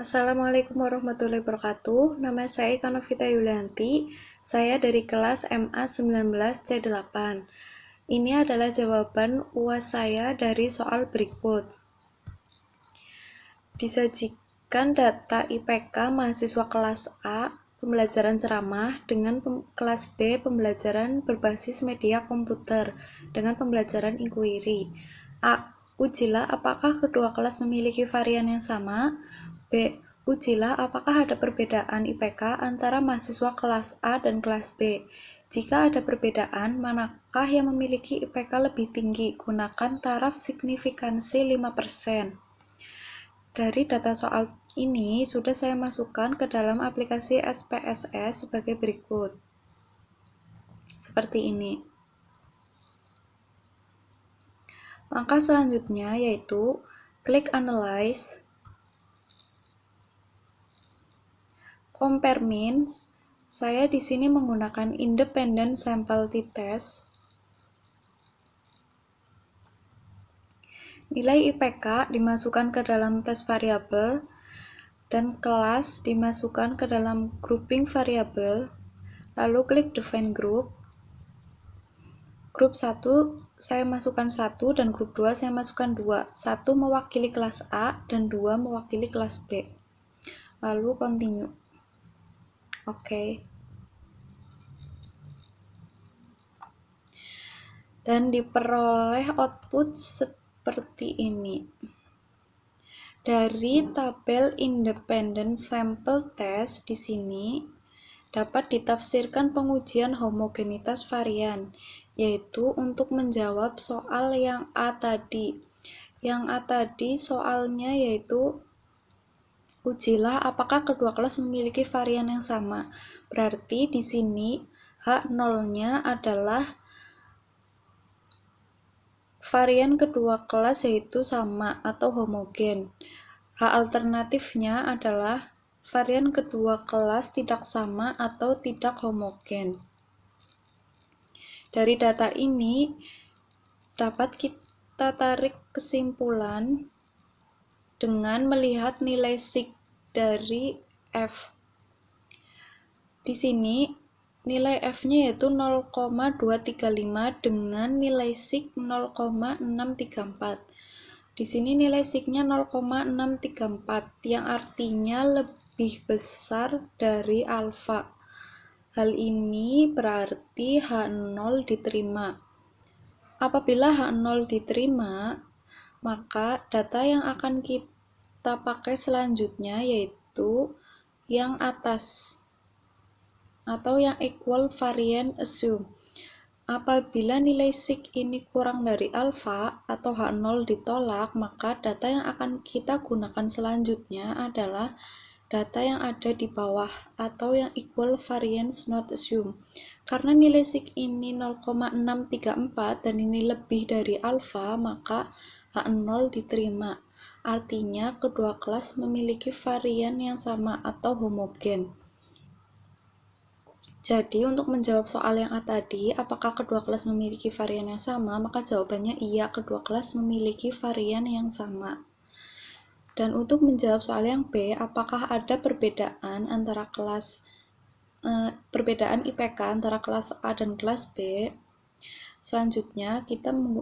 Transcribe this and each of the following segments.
Assalamualaikum warahmatullahi wabarakatuh. Nama saya Ika Novita Yulianti. Saya dari kelas MA 19C8. Ini adalah jawaban UAS saya dari soal berikut. Disajikan data IPK mahasiswa kelas A pembelajaran ceramah dengan kelas B pembelajaran berbasis media komputer dengan pembelajaran inquiry. A. Ujilah apakah kedua kelas memiliki varian yang sama. B. Ujilah apakah ada perbedaan IPK antara mahasiswa kelas A dan kelas B. Jika ada perbedaan, manakah yang memiliki IPK lebih tinggi? Gunakan taraf signifikansi 5%. Dari data soal ini sudah saya masukkan ke dalam aplikasi SPSS sebagai berikut. Seperti ini. Langkah selanjutnya yaitu klik Analyze, Compare Means. Saya di sini menggunakan Independent Sample T-Test. Nilai IPK dimasukkan ke dalam tes variabel dan kelas dimasukkan ke dalam grouping variabel. Lalu klik Define Group. Grup 1 saya masukkan 1 dan grup 2 saya masukkan 2. 1 mewakili kelas A dan 2 mewakili kelas B. Lalu continue. Oke. Dan diperoleh output seperti ini. Dari tabel Independent Sample Test di sini dapat ditafsirkan pengujian homogenitas varian, yaitu untuk menjawab soal yang A tadi. Yang A tadi soalnya yaitu ujilah apakah kedua kelas memiliki varian yang sama. Berarti di sini H0-nya adalah varian kedua kelas yaitu sama atau homogen. H alternatifnya adalah varian kedua kelas tidak sama atau tidak homogen. Dari data ini dapat kita tarik kesimpulan dengan melihat nilai sig dari F. Di sini nilai F-nya yaitu 0,235 dengan nilai sig 0,634. Di sini nilai sig-nya 0,634 yang artinya lebih besar dari alfa. Hal ini berarti H0 diterima. Apabila H0 diterima, maka data yang akan kita pakai selanjutnya yaitu yang atas atau yang equal variant assume. Apabila nilai sig ini kurang dari alfa atau H0 ditolak, maka data yang akan kita gunakan selanjutnya adalah data yang ada di bawah atau yang equal variance not assume. Karena nilai sig ini 0,634 dan ini lebih dari alfa, maka H0 diterima. Artinya kedua kelas memiliki varian yang sama atau homogen. Jadi, untuk menjawab soal yang A tadi, apakah kedua kelas memiliki varian yang sama? Maka jawabannya iya, kedua kelas memiliki varian yang sama. Dan untuk menjawab soal yang B, apakah ada perbedaan antara perbedaan IPK antara kelas A dan kelas B? Selanjutnya,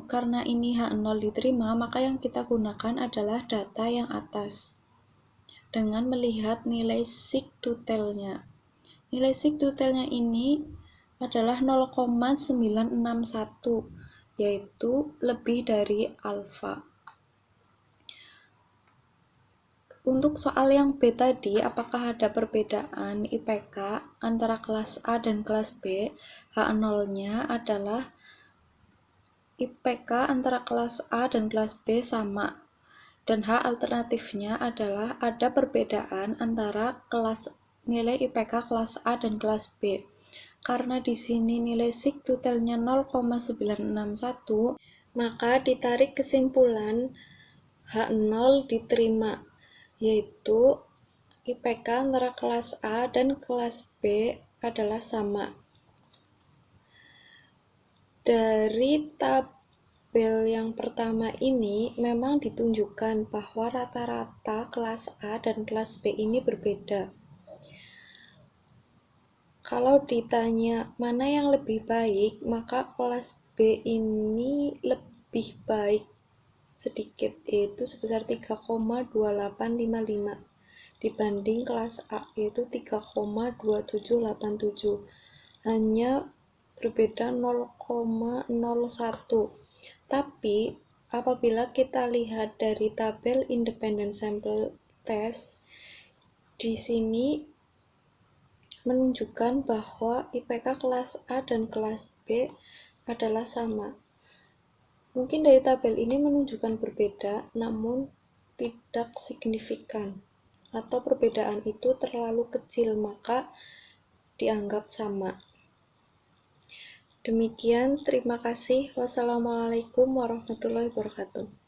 karena ini H0 diterima, maka yang kita gunakan adalah data yang atas dengan melihat nilai sig totalnya. Nilai sig totalnya ini adalah 0,961, yaitu lebih dari alfa. Untuk soal yang B tadi, apakah ada perbedaan IPK antara kelas A dan kelas B? H0-nya adalah IPK antara kelas A dan kelas B sama. Dan H alternatifnya adalah ada perbedaan antara nilai IPK kelas A dan kelas B. Karena di sini nilai sig totalnya 0,961, maka ditarik kesimpulan H0 diterima, yaitu IPK antara kelas A dan kelas B adalah sama. Dari tabel tabel yang pertama ini memang ditunjukkan bahwa rata-rata kelas A dan kelas B ini berbeda. Kalau ditanya mana yang lebih baik, maka kelas B ini lebih baik sedikit, yaitu sebesar 3,2855 dibanding kelas A, yaitu 3,2787. Hanya berbeda 0,01. Tapi apabila kita lihat dari tabel independent sample test, di sini menunjukkan bahwa IPK kelas A dan kelas B adalah sama. Mungkin dari tabel ini menunjukkan berbeda, namun tidak signifikan, atau perbedaan itu terlalu kecil, maka dianggap sama. Demikian, terima kasih. Wassalamualaikum warahmatullahi wabarakatuh.